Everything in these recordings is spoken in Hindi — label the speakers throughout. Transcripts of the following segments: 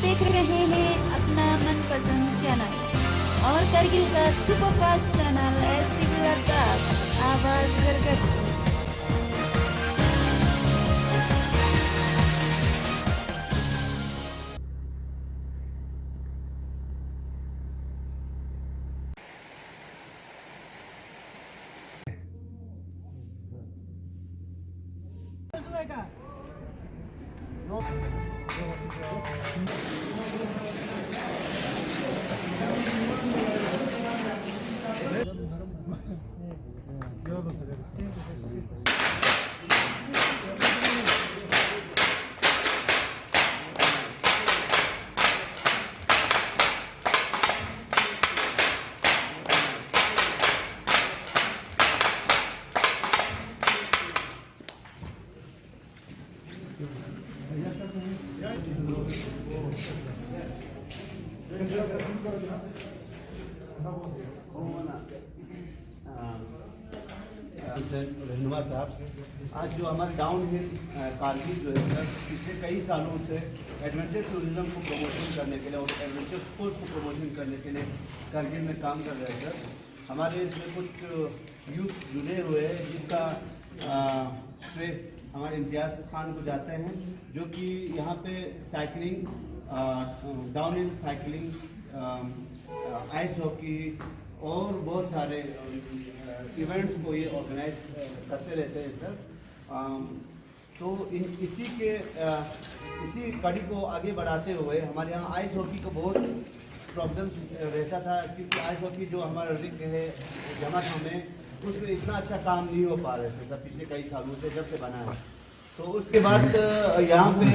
Speaker 1: देख रहे हैं अपना मनपसंद चैनल और करगिल का सुपरफास्ट चैनल STV लद्दाख, आवाज गरगट।
Speaker 2: रहनुमा साहब, आज जो हमारे डाउन हिल कारगिल जो है सर, पिछले कई सालों से एडवेंचर टूरिज्म को प्रमोशन करने के लिए और एडवेंचर स्पोर्ट्स को प्रमोशन करने के लिए कारगिल में काम कर रहे हैं सर। हमारे इसमें कुछ यूथ जुड़े हुए हैं जिसका श्रेय हमारे इम्तियाज़ खान को जाते हैं, जो कि यहाँ पे cycling, down hill cycling, ice hockey और बहुत सारे इवेंट्स को ये ऑर्गेनाइज करते रहते हैं सर। तो इसी कड़ी को आगे बढ़ाते हुए हमारे यहाँ आइस हॉकी को बहुत प्रॉब्लम्स रहता था, क्योंकि आइस हॉकी जो हमारा रिग है जमा में, उसमें इतना अच्छा काम नहीं हो पा रहे थे सर पिछले कई सालों से जब से बना है। तो उसके बाद यहाँ पे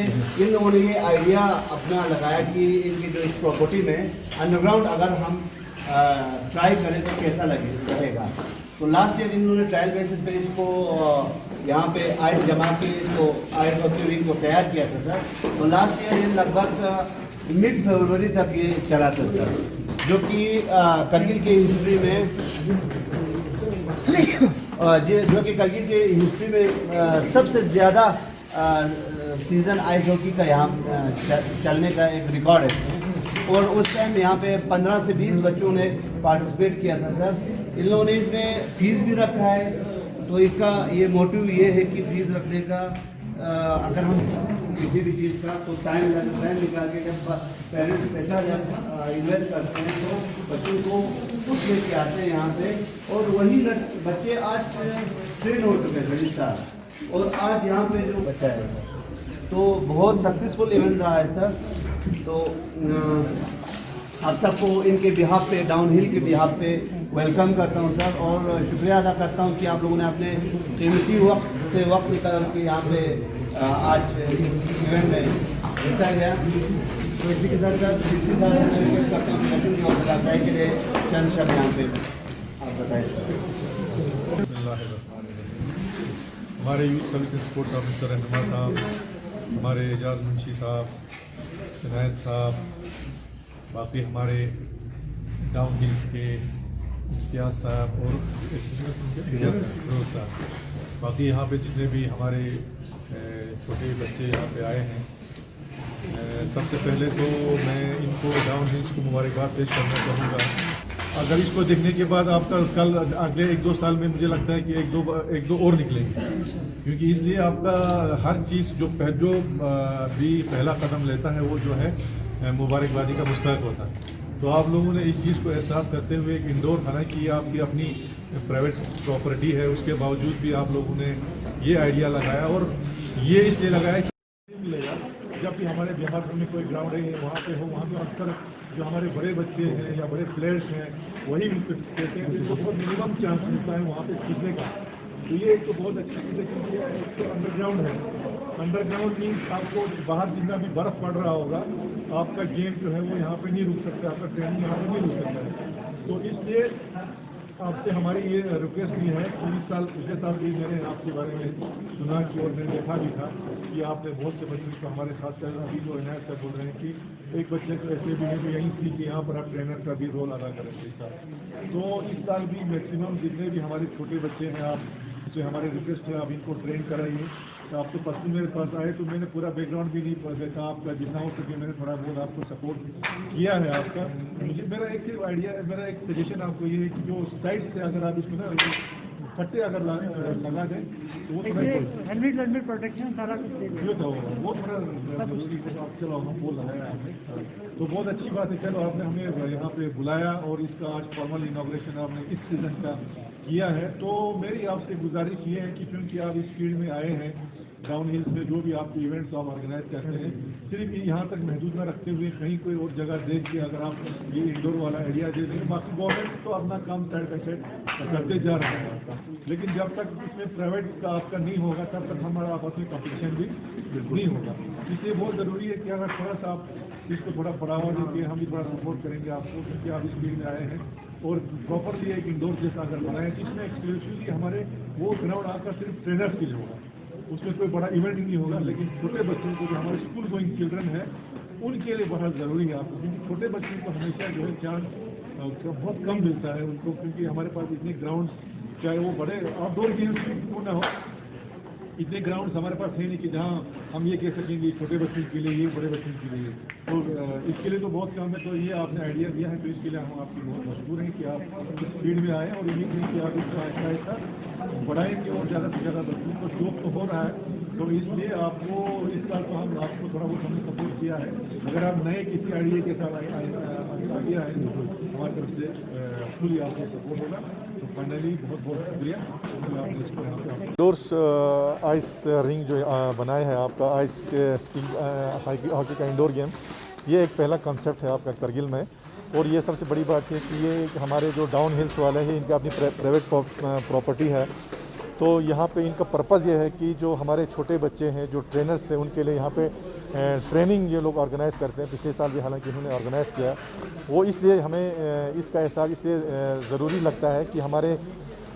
Speaker 2: इन लोगों ने ये आइडिया अपना लगाया कि इनकी जो इस प्रॉपर्टी में अंडरग्राउंड अगर हम ट्राई करें तो कैसा रहेगा। तो लास्ट ईयर इन्होंने ट्रायल बेसिस पे इसको यहाँ पे आइस जमा के तो आइस हॉकी रिंग को तैयार किया था सर। तो लास्ट ईयर ये लगभग मिड फरवरी तक ये चला था सर, जो कि करगिल की हिस्ट्री में जो कि करगिल की हिस्ट्री में सबसे ज़्यादा सीज़न आइस हॉकी का यहाँ चलने का एक रिकॉर्ड है। और उस टाइम यहाँ पे 15 से 20 बच्चों ने पार्टिसिपेट किया था सर। इन लोगों ने इसमें फ़ीस भी रखा है, तो इसका ये मोटिव ये है कि फ़ीस रखने का अगर हम किसी भी चीज़ का तो टाइम निकाल के जब पेरेंट्स पैसा जब इन्वेस्ट करते हैं तो बच्चों को कुछ लेके आते हैं यहाँ पे, और वही बच्चे आज ट्रेन हो चुके हैं इस साल, और आज यहाँ पे जो बच्चा है तो बहुत सक्सेसफुल इवेंट रहा है सर। तो आप सबको इनके बिहाफ पे, डाउन हिल के बिहाफ पे वेलकम करता हूँ सर, और शुक्रिया अदा करता हूँ कि आप लोगों ने अपने कीमती वक्त निकाल के यहाँ पे आज इस इवेंट में हिस्सा लिया। तो इसी के साथ साथ इसी साल मैं रिक्वेस्ट करता हूँ सेशन की ओर बताए के लिए चंद शब्द यहाँ पे आप बताएं सर।
Speaker 3: हमारे यूथ सर्विस स्पोर्ट्स ऑफिसर रहनुमा साहब, हमारे एजाज मुंशी साहब, इनायत साहब, बाकी हमारे डाउन हिल्स के इम्तियाज़ साहब और फिरोज साहब, बाकी यहाँ पे जितने भी हमारे छोटे बच्चे यहाँ पे आए हैं, सबसे पहले तो मैं इनको डाउन हिल्स को मुबारकबाद पेश करना चाहूँगा। अगर इसको देखने के बाद आपका कल अगले 1-2 साल में मुझे लगता है कि एक दो और निकलेंगे, क्योंकि इसलिए आपका हर चीज़ जो भी पहला कदम लेता है वो जो है मुबारकबादी का मुस्तहक होता है। तो आप लोगों ने इस चीज़ को एहसास करते हुए एक इंडोर खाना की आपकी अपनी प्राइवेट प्रॉपर्टी है, उसके बावजूद भी आप लोगों ने ये आइडिया लगाया, और ये इसलिए लगाया कि मिलेगा जब भी हमारे बिहार में कोई ग्राउंड है वहाँ पे हो, वहाँ पे अक्सर जो हमारे बड़े बच्चे हैं या बड़े प्लेयर्स हैं वही कहते हैं, तो बहुत मिनिमम चांस मिलता है वहाँ पे सीखने का। तो ये एक तो बहुत अच्छी चीज़ है, क्योंकि एक तो अंडरग्राउंड है। अंडरग्राउंड मीन्स आपको बाहर जितना भी बर्फ़ पड़ रहा होगा, आपका गेम जो है वो यहाँ पे नहीं रुक सकता, आपका ट्रेनिंग यहाँ पे नहीं रुक सकता है। तो इसलिए आपसे हमारी ये रिक्वेस्ट भी है कि इस साल पिछले साल भी मैंने आपके बारे में सुना कि और मैंने देखा भी था कि आपने बहुत से बच्चों को हमारे साथ चल अभी जो इनायत साहब बोल रहे हैं कि एक बच्चे तो ऐसे भी है कि यहीं थी कि यहाँ पर आप ट्रेनर का भी रोल अदा करेंगे इस साल। तो इस साल भी मैक्सिमम जितने भी हमारे छोटे बच्चे हैं, आप से हमारे रिक्वेस्ट है आप इनको ट्रेन कराइए, तो आप तो पर्सनल मेरे पास आए तो मैंने पूरा बैकग्राउंड भी नहीं देखा आपका, जितना हो सके मैंने थोड़ा बहुत आपको सपोर्ट किया है आपका। मुझे मेरा एक आइडिया, मेरा एक सजेशन आपको ये है कि जो साइड से अगर आप इसमें ना फट्टे अगर लगा दें तो वो
Speaker 4: हेलमेट प्रोटेक्शन सारा कुछ दे
Speaker 3: जो था वो थोड़ा जरूरी है। आप चलो हम वो लगाया आपने तो बहुत अच्छी बात है। चलो आपने हमें यहाँ पे बुलाया और इसका आज फॉर्मल इनॉग्रेशन आपने इस सीजन का किया है। तो मेरी आपसे गुजारिश ये है कि क्योंकि आप इस फील्ड में आए हैं, डाउन हिल्स में जो भी आपके इवेंट्स आप ऑर्गेनाइज करते हैं, सिर्फ यहाँ तक महदूद न रखते हुए कहीं कोई और जगह देख के अगर आप ये इंडोर वाला आइडिया दे दें। बाकी गवर्नमेंट तो अपना काम साइड बाई साइड करते जा रहे हैं, लेकिन जब तक इसमें प्राइवेट का आपका नहीं होगा तब तक हमारा आपस में कॉम्पिटिशन भी नहीं होगा। इसलिए बहुत ज़रूरी है कि अगर थोड़ा सा आप इसको थोड़ा बढ़ावा देंगे, हम भी थोड़ा सपोर्ट करेंगे आपको, क्योंकि आप इस फील्ड में आए हैं। और प्रॉपरली एक इंडोर जैसा अगर बनाए जिसमें एक्सक्लूसिवली हमारे वो ग्राउंड आपका सिर्फ ट्रेनर्स के लिए होगा, उसमें कोई बड़ा इवेंट नहीं होगा, लेकिन छोटे बच्चों को जो हमारे स्कूल गोइंग चिल्ड्रन है उनके लिए बहुत ज़रूरी है आपको, क्योंकि छोटे बच्चों को हमेशा जो है चांस बहुत कम मिलता है उनको, क्योंकि हमारे पास इतने ग्राउंड, चाहे वो बड़े आउटडोर गेम्स क्यों ना हो, इतने ग्राउंड हमारे पास है नहीं कि जहाँ हम ये कह सकेंगे छोटे बच्चों के लिए ये, बड़े बच्चों के लिए। तो इसके लिए तो बहुत कम है। तो ये आपने आइडिया दिया है, तो इसके लिए हम आपकी बहुत मशहूर हैं कि आप इस फील्ड में आए और यही कहें कि आप इसको ऐसा ऐसा बढ़ाएंगे और ज़्यादा से ज़्यादा बच्चों को शौक तो हो रहा है। तो इसलिए आपको इस बार तो हम आपको थोड़ा बहुत हमने सपोर्ट किया है। अगर आप नए किसी आइडिया के साथ आइडिया है तो हमारी तरफ से फुली आपको सपोर्ट होगा। तो फाइनली बहुत बहुत शुक्रिया आपने इसको यहाँ पे इंडोर्स आइस रिंग जो बनाए हैं आपका, आइस स्कीइंग हॉकी का इंडोर गेम, ये एक पहला कॉन्सेप्ट है आपका करगिल में। और ये सबसे बड़ी बात है कि ये हमारे जो डाउन हिल्स वाले हैं इनका अपनी प्राइवेट प्रॉपर्टी है। तो यहाँ पे इनका पर्पज़ ये है कि जो हमारे छोटे बच्चे हैं, जो ट्रेनर्स हैं, उनके लिए यहाँ पे ट्रेनिंग ये लोग ऑर्गेनाइज करते हैं। पिछले साल भी हालांकि इन्होंने ऑर्गेनाइज़ किया, वो इसलिए हमें इसका एहसास इसलिए ज़रूरी लगता है कि हमारे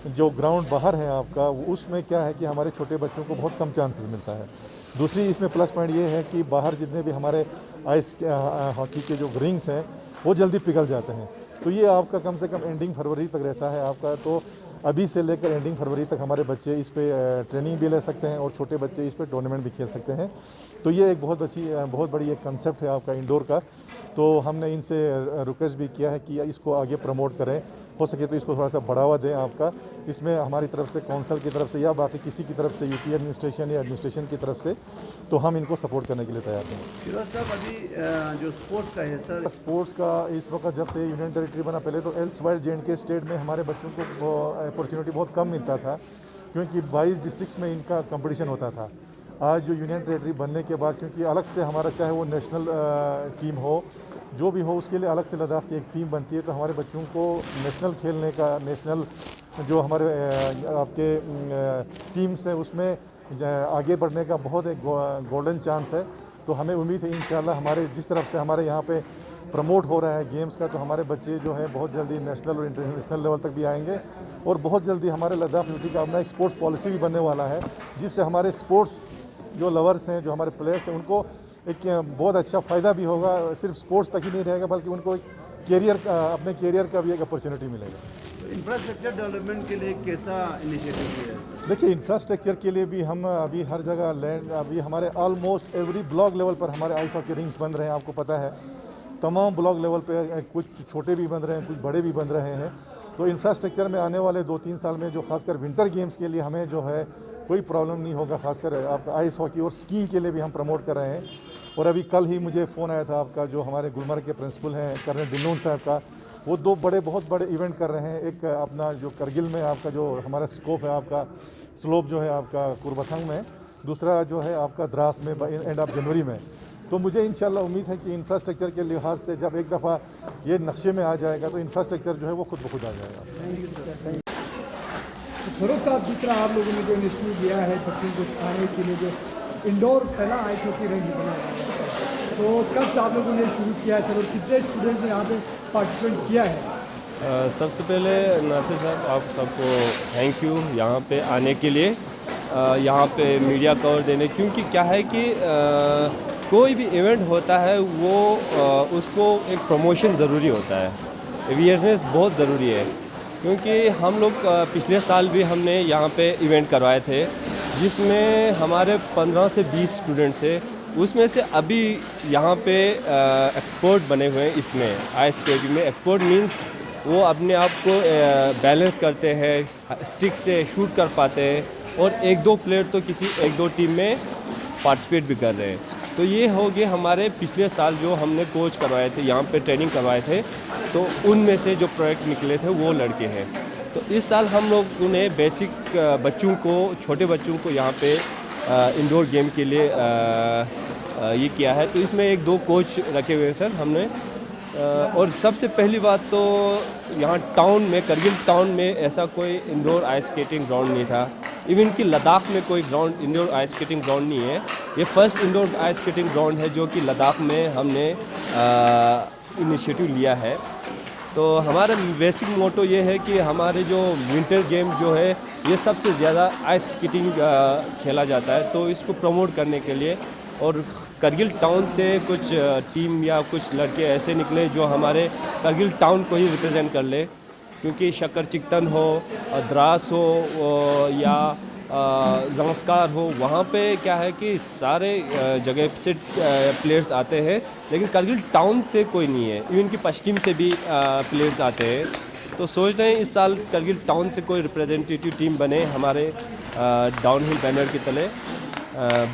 Speaker 3: जो ग्राउंड बाहर है आपका, उसमें क्या है कि हमारे छोटे बच्चों को बहुत कम चांसेस मिलता है। दूसरी इसमें प्लस पॉइंट ये है कि बाहर जितने भी हमारे आइस हॉकी के जो रिंग्स हैं वो जल्दी पिघल जाते हैं। तो ये आपका कम से कम एंडिंग फरवरी तक रहता है आपका। तो अभी से लेकर एंडिंग फरवरी तक हमारे बच्चे इस पे ट्रेनिंग भी ले सकते हैं और छोटे बच्चे इस पे टूर्नामेंट भी खेल सकते हैं। तो ये एक बहुत बड़ी एक कंसेप्ट है आपका इंडोर का। तो हमने इनसे रिक्वेस्ट भी किया है कि इसको आगे प्रमोट करें, हो सके तो इसको थोड़ा सा बढ़ावा दें आपका। इसमें हमारी तरफ से काउंसिल की तरफ से या बाकी किसी की तरफ से, यूपी एडमिनिस्ट्रेशन या एडमिनिस्ट्रेशन की तरफ से, तो हम इनको सपोर्ट करने के लिए तैयार हैं।
Speaker 2: सर अभी जो स्पोर्ट्स का है सर,
Speaker 3: स्पोर्ट्स का इस वक्त जब से यूनियन टेरिटरी बना, पहले तो एल्स वाइल J&K स्टेट में हमारे बच्चों को अपॉर्चुनिटी बहुत कम मिलता था, क्योंकि 22 डिस्ट्रिक्ट्स में इनका कंपटीशन होता था। आज जो यूनियन टेरिटरी बनने के बाद, क्योंकि अलग से हमारा चाहे वो नेशनल टीम हो, जो भी हो, उसके लिए अलग से लद्दाख की एक टीम बनती है। तो हमारे बच्चों को नेशनल खेलने का, नेशनल जो हमारे आपके टीम्स है उसमें आगे बढ़ने का बहुत एक गोल्डन चांस है। तो हमें उम्मीद है इंशाल्लाह हमारे जिस तरफ से हमारे यहाँ पे प्रमोट हो रहा है गेम्स का, तो हमारे बच्चे जो है बहुत जल्दी नेशनल और इंटरनेशनल लेवल तक भी आएंगे। और बहुत जल्दी हमारे लद्दाख यूनिटी का अपना एक स्पोर्ट्स पॉलिसी भी बनने वाला है, जिससे हमारे स्पोर्ट्स जो लवर्स हैं, जो हमारे प्लेयर्स हैं, उनको एक बहुत अच्छा फ़ायदा भी होगा। सिर्फ स्पोर्ट्स तक ही नहीं रहेगा, बल्कि उनको एक अपने कैरियर का भी एक अपॉर्चुनिटी मिलेगा।
Speaker 2: इंफ्रास्ट्रक्चर डेवलपमेंट के लिए कैसा इनिशिएटिव है?
Speaker 3: देखिए, इंफ्रास्ट्रक्चर के लिए भी हम अभी हर जगह लैंड, अभी हमारे ऑलमोस्ट एवरी ब्लॉक लेवल पर हमारे आइस हॉकी रिंग्स बन रहे हैं। आपको पता है तमाम ब्लॉक लेवल पे कुछ छोटे भी बन रहे हैं, कुछ बड़े भी बन रहे हैं। तो इंफ्रास्ट्रक्चर में आने वाले 2-3 साल में जो खासकर विंटर गेम्स के लिए हमें जो है कोई प्रॉब्लम नहीं होगा। खासकर आपका आइस हॉकी और स्कीइंग के लिए भी हम प्रमोट कर रहे हैं। और अभी कल ही मुझे फ़ोन आया था आपका, जो हमारे गुलमर्ग के प्रिंसिपल हैं कर्नल दिल्लून साहब का, वो 2 बहुत बड़े इवेंट कर रहे हैं। एक अपना जो करगिल में आपका जो हमारा स्कोप है, आपका स्लोप जो है आपका कुरबथंग में, दूसरा जो है आपका द्रास में एंड ऑफ जनवरी में। तो मुझे इंशाल्लाह उम्मीद है कि इंफ्रास्ट्रक्चर के लिहाज से जब एक दफ़ा ये नक्शे में आ जाएगा तो इंफ्रास्ट्रक्चर जो है वो खुद ब खुद आ जाएगा।
Speaker 4: फरोख साहब, जिस तरह आप लोगों ने जो इंस्टीट्यूट दिया है बच्चों को सिखाने के लिए, जो इंडोर पहला आइस हॉकी रिंग बना हुआ है, तो कब से आप लोगों ने शुरू किया है सर, और कितने स्टूडेंट्स ने यहाँ पे पार्टिसिपेट किया है?
Speaker 5: सबसे पहले नासिर साहब, आप सबको थैंक यू यहाँ पे आने के लिए, यहाँ पे मीडिया कवर देने। क्योंकि क्या है कि कोई भी इवेंट होता है वो उसको एक प्रमोशन ज़रूरी होता है, अवेयरनेस बहुत ज़रूरी है। क्योंकि हम लोग पिछले साल भी हमने यहाँ पे इवेंट करवाए थे, जिसमें हमारे 15 से 20 स्टूडेंट थे। उसमें से अभी यहाँ पे एक्सपर्ट बने हुए हैं इसमें आइस स्केटिंग में। एक्सपर्ट मींस वो अपने आप को बैलेंस करते हैं, स्टिक से शूट कर पाते हैं, और एक दो प्लेयर तो किसी एक दो टीम में पार्टिसिपेट भी कर रहे हैं। तो ये हो गए हमारे पिछले साल जो हमने कोच करवाए थे, यहाँ पे ट्रेनिंग करवाए थे, तो उनमें से जो प्रोजेक्ट निकले थे वो लड़के हैं। तो इस साल हम लोगों ने बेसिक बच्चों को, छोटे बच्चों को यहाँ पे इंडोर गेम के लिए ये किया है। तो इसमें एक दो कोच रखे हुए हैं सर हमने। और सबसे पहली बात तो यहाँ टाउन में, करगिल टाउन में ऐसा कोई इंडोर आइस स्केटिंग ग्राउंड नहीं था। इवन कि लद्दाख में कोई ground, indoor ice skating ground नहीं है। ये first indoor ice skating ground है जो कि लद्दाख में हमने इनिशिएटिव लिया है। तो हमारा बेसिक मोटो ये है कि हमारे जो विंटर गेम जो है ये सबसे ज़्यादा आइस स्केटिंग खेला जाता है, तो इसको प्रमोट करने के लिए। और करगिल टाउन से कुछ टीम या कुछ लड़के ऐसे निकले जो हमारे करगिल टाउन को ही रिप्रेजेंट कर ले, क्योंकि शक्कर चिकतन हो, द्रास हो या ज़ंस्कार हो, वहाँ पे क्या है कि सारे जगह से प्लेयर्स आते हैं, लेकिन करगिल टाउन से कोई नहीं है। इवन कि पश्चिम से भी प्लेयर्स आते हैं। तो सोच रहे हैं इस साल करगिल टाउन से कोई रिप्रेजेंटेटिव टीम बने हमारे डाउनहिल बैनर की तले।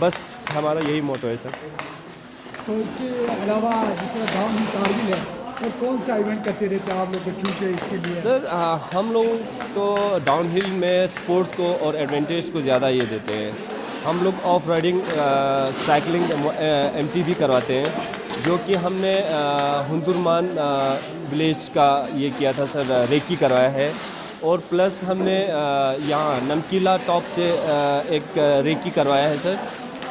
Speaker 5: बस हमारा यही मोटो है सर।
Speaker 4: तो इसके अलावा जिस तरह डाउनहिल कारगिल है, और कौन सा इवेंट करते रहते हैं आप लोग बच्चों से इसके लिए?
Speaker 5: सर हम लोग तो डाउनहिल में स्पोर्ट्स को और एडवेंचर्स को ज़्यादा ये देते हैं। हम लोग ऑफ राइडिंग, साइकिलिंग, MTB करवाते हैं, जो कि हमने हुंदुरमान विलेज का ये किया था सर, रेकी करवाया है। और प्लस हमने यहाँ नमकीला टॉप से एक रेकी करवाया है सर।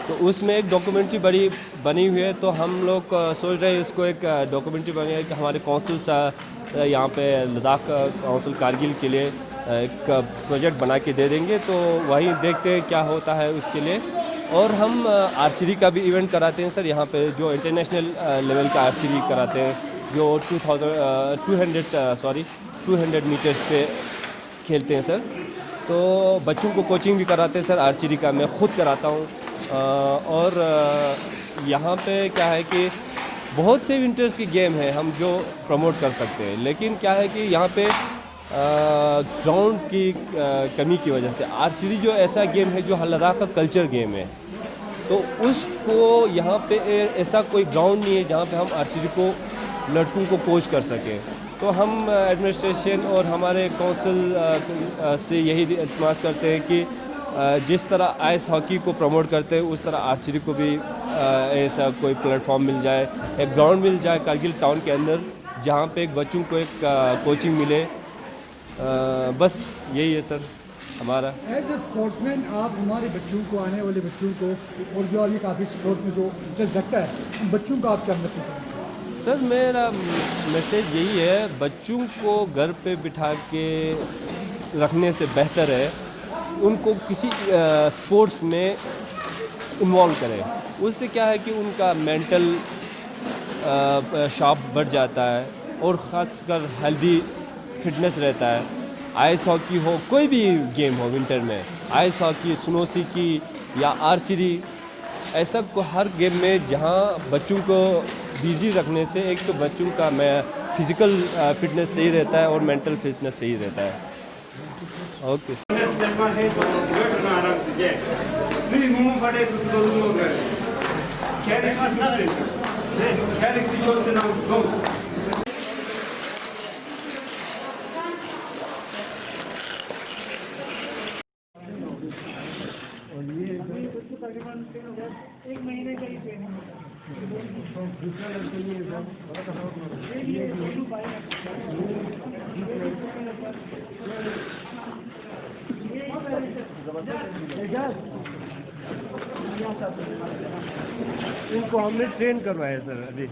Speaker 5: तो उसमें एक डॉक्यूमेंट्री बड़ी बनी हुई है। तो हम लोग सोच रहे हैं इसको एक डॉक्यूमेंट्री बनी है कि हमारे काउंसिल सा यहाँ पे लद्दाख काउंसिल कारगिल के लिए एक प्रोजेक्ट बना के दे देंगे। तो वहीं देखते हैं क्या होता है उसके लिए। और हम आर्चरी का भी इवेंट कराते हैं सर यहाँ पे, जो इंटरनेशनल लेवल का आर्चरी कराते हैं, जो 200 मीटर्स पे खेलते हैं सर। तो बच्चों को कोचिंग भी कराते हैं सर, आर्चरी का मैं ख़ुद कराता हूँ। और यहाँ पे क्या है कि बहुत से विंटर्स की गेम है हम जो प्रमोट कर सकते हैं, लेकिन क्या है कि यहाँ पे ग्राउंड की कमी की वजह से आर्चरी जो ऐसा गेम है जो लद्दाख का कल्चर गेम है, तो उसको यहाँ पे ऐसा कोई ग्राउंड नहीं है जहाँ पे हम आर्चरी को लड़कों को कोच कर सकें। तो हम एडमिनिस्ट्रेशन और हमारे काउंसिल से यही इत्मास करते हैं कि जिस तरह आइस हॉकी को प्रमोट करते हैं उस तरह आर्चरी को भी ऐसा कोई प्लेटफॉर्म मिल जाए, एक ग्राउंड मिल जाए करगिल टाउन के अंदर, जहाँ पे एक बच्चों को एक कोचिंग मिले। बस यही है सर हमारा।
Speaker 4: एज ए स्पोर्ट्समैन आप हमारे बच्चों को, आने वाले बच्चों को, और जो अभी काफ़ी स्पोर्ट्स में जो इंटरेस्ट रखता है, उन बच्चों को आप क्या मैसेज करेंगे?
Speaker 5: सर मेरा मैसेज यही है, बच्चों को घर पे बिठा के रखने से बेहतर है उनको किसी स्पोर्ट्स में इन्वॉल्व करें। उससे क्या है कि उनका मेंटल शार्प बढ़ जाता है और ख़ासकर हेल्दी फिटनेस रहता है। आइस हॉकी हो, कोई भी गेम हो विंटर में, आइस हॉकी, स्नोसी की या आर्चरी, ऐसा को हर गेम में जहां बच्चों को बिज़ी रखने से एक तो बच्चों का फिज़िकल फिटनेस सही रहता है और मेंटल फिटनेस सही रहता है। Okay sir.
Speaker 4: तकरीबन 1 महीने का ही ट्रेनिंग होता है।
Speaker 2: इनको हमने ट्रेन करवाया सर अभी।